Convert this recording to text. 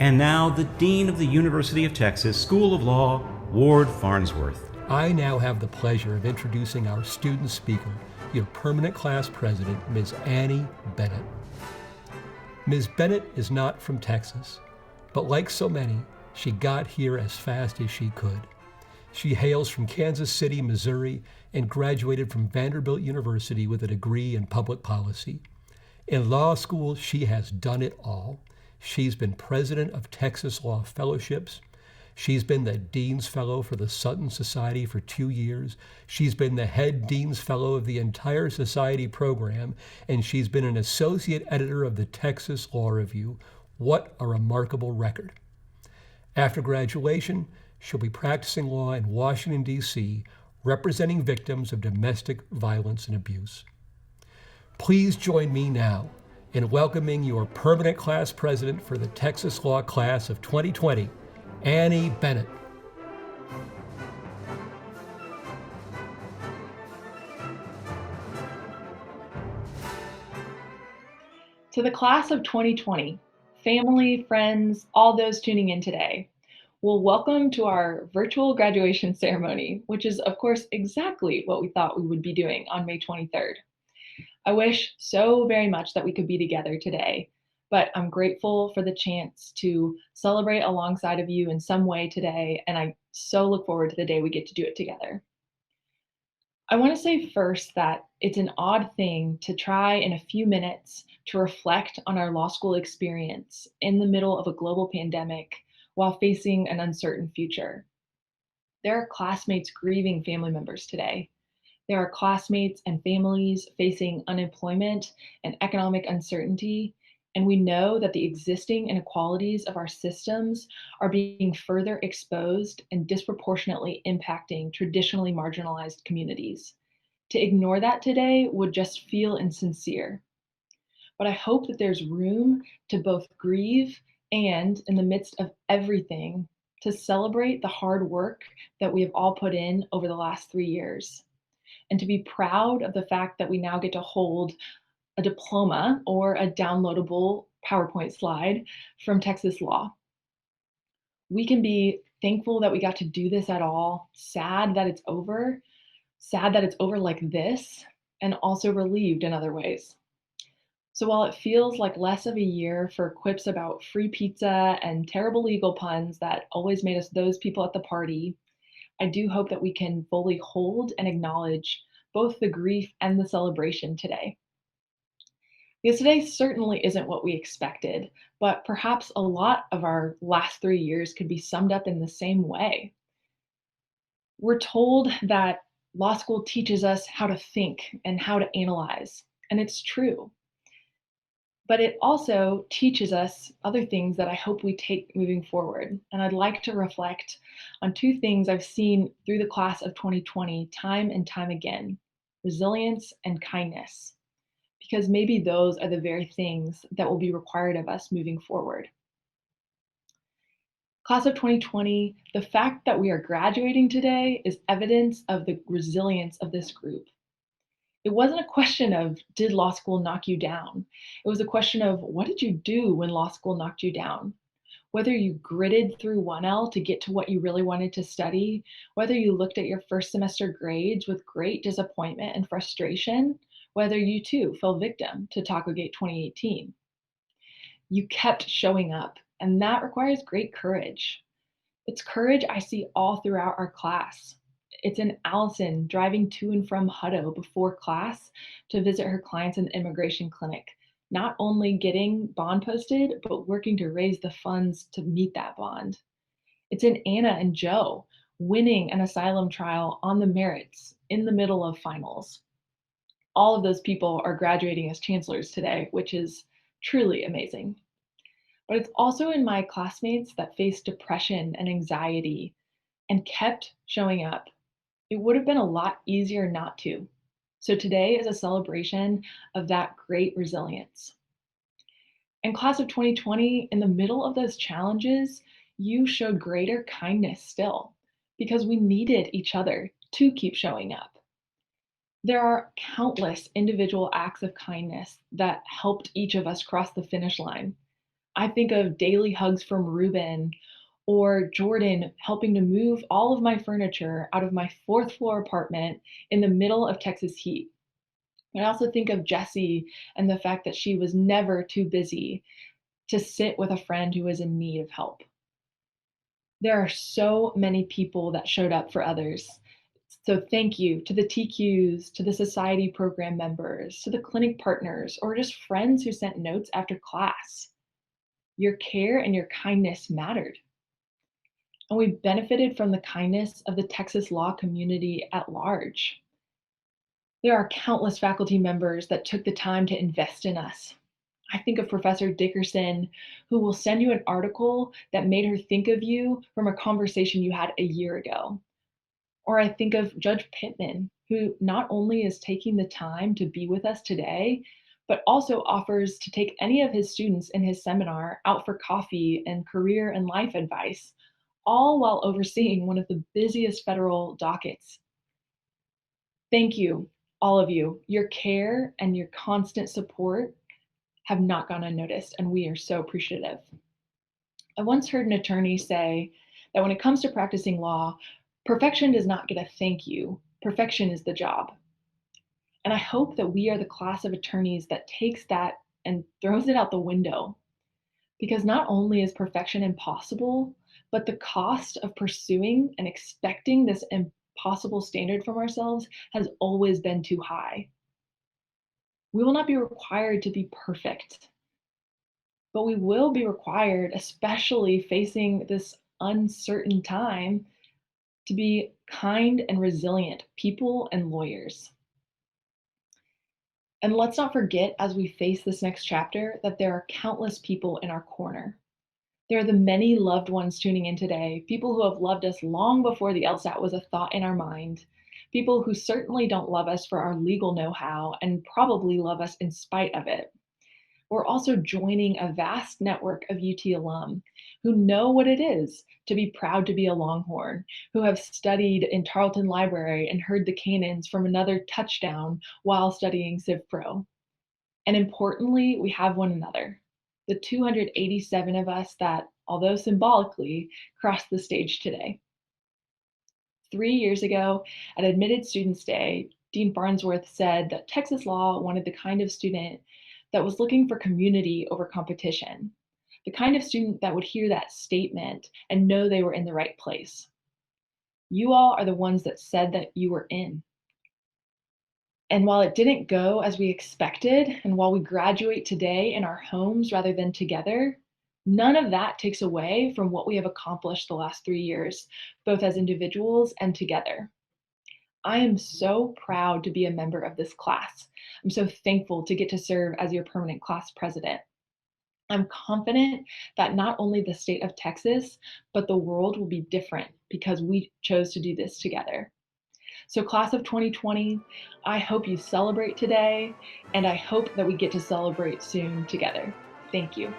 And now the Dean of the University of Texas School of Law, Ward Farnsworth. I now have the pleasure of introducing our student speaker, your permanent class president, Ms. Annie Bennett. Ms. Bennett is not from Texas, but like so many, she got here as fast as she could. She hails from Kansas City, Missouri, and graduated from Vanderbilt University with a degree in public policy. In law school, she has done it all. She's been president of Texas Law Fellowships. She's been the Dean's Fellow for the Sutton Society for 2 years. She's been the head Dean's Fellow of the entire Society program, and she's been an associate editor of the Texas Law Review. What a remarkable record. After graduation, she'll be practicing law in Washington, D.C., representing victims of domestic violence and abuse. Please join me now in welcoming your permanent class president for the Texas Law Class of 2020, Annie Bennett. To the class of 2020, family, friends, all those tuning in today, well, welcome to our virtual graduation ceremony, which is, of course, exactly what we thought we would be doing on May 23rd. I wish so very much that we could be together today, but I'm grateful for the chance to celebrate alongside of you in some way today, and I so look forward to the day we get to do it together. I want to say first that it's an odd thing to try in a few minutes to reflect on our law school experience in the middle of a global pandemic while facing an uncertain future. There are classmates grieving family members today. There are classmates and families facing unemployment and economic uncertainty, and we know that the existing inequalities of our systems are being further exposed and disproportionately impacting traditionally marginalized communities. To ignore that today would just feel insincere. But I hope that there's room to both grieve and, in the midst of everything, to celebrate the hard work that we have all put in over the last 3 years, and to be proud of the fact that we now get to hold a diploma or a downloadable PowerPoint slide from Texas Law. We can be thankful that we got to do this at all, sad that it's over like this, and also relieved in other ways. So while it feels like less of a year for quips about free pizza and terrible legal puns that always made us those people at the party, I do hope that we can fully hold and acknowledge both the grief and the celebration today. Because today certainly isn't what we expected, but perhaps a lot of our last 3 years could be summed up in the same way. We're told that law school teaches us how to think and how to analyze, and it's true. But it also teaches us other things that I hope we take moving forward. And I'd like to reflect on 2 things I've seen through the class of 2020 time and time again: resilience and kindness, because maybe those are the very things that will be required of us moving forward. Class of 2020, the fact that we are graduating today is evidence of the resilience of this group. It wasn't a question of, did law school knock you down? It was a question of, what did you do when law school knocked you down? Whether you gritted through 1L to get to what you really wanted to study, whether you looked at your first semester grades with great disappointment and frustration, whether you too fell victim to TacoGate 2018. You kept showing up, and that requires great courage. It's courage I see all throughout our class. It's in Allison driving to and from Hutto before class to visit her clients in the immigration clinic, not only getting bond posted, but working to raise the funds to meet that bond. It's in Anna and Joe winning an asylum trial on the merits in the middle of finals. All of those people are graduating as chancellors today, which is truly amazing. But it's also in my classmates that faced depression and anxiety and kept showing up. It would have been a lot easier not to. So today is a celebration of that great resilience. And class of 2020, in the middle of those challenges, you showed greater kindness still, because we needed each other to keep showing up. There are countless individual acts of kindness that helped each of us cross the finish line. I think of daily hugs from Ruben or Jordan helping to move all of my furniture out of my fourth floor apartment in the middle of Texas heat. I also think of Jessie and the fact that she was never too busy to sit with a friend who was in need of help. There are so many people that showed up for others. So thank you to the TQs, to the society program members, to the clinic partners, or just friends who sent notes after class. Your care and your kindness mattered. And we benefited from the kindness of the Texas law community at large. There are countless faculty members that took the time to invest in us. I think of Professor Dickerson, who will send you an article that made her think of you from a conversation you had a year ago. Or I think of Judge Pittman, who not only is taking the time to be with us today, but also offers to take any of his students in his seminar out for coffee and career and life advice, all while overseeing one of the busiest federal dockets. Thank you, all of you. Your care and your constant support have not gone unnoticed, and we are so appreciative. I once heard an attorney say that when it comes to practicing law, perfection does not get a thank you. Perfection is the job. And I hope that we are the class of attorneys that takes that and throws it out the window. Because not only is perfection impossible, but the cost of pursuing and expecting this impossible standard from ourselves has always been too high. We will not be required to be perfect, but we will be required, especially facing this uncertain time, to be kind and resilient people and lawyers. And let's not forget, as we face this next chapter, that there are countless people in our corner. There are the many loved ones tuning in today, people who have loved us long before the LSAT was a thought in our mind, people who certainly don't love us for our legal know-how and probably love us in spite of it. We're also joining a vast network of UT alum who know what it is to be proud to be a Longhorn, who have studied in Tarleton Library and heard the cannons from another touchdown while studying Civ Pro. And importantly, we have one another, the 287 of us that, although symbolically, crossed the stage today. 3 years ago, at Admitted Students Day, Dean Farnsworth said that Texas law wanted the kind of student that was looking for community over competition, the kind of student that would hear that statement and know they were in the right place. You all are the ones that said that you were in. And while it didn't go as we expected, and while we graduate today in our homes rather than together, none of that takes away from what we have accomplished the last 3 years, both as individuals and together. I am so proud to be a member of this class. I'm so thankful to get to serve as your permanent class president. I'm confident that not only the state of Texas, but the world will be different because we chose to do this together. So class of 2020, I hope you celebrate today, and I hope that we get to celebrate soon together. Thank you.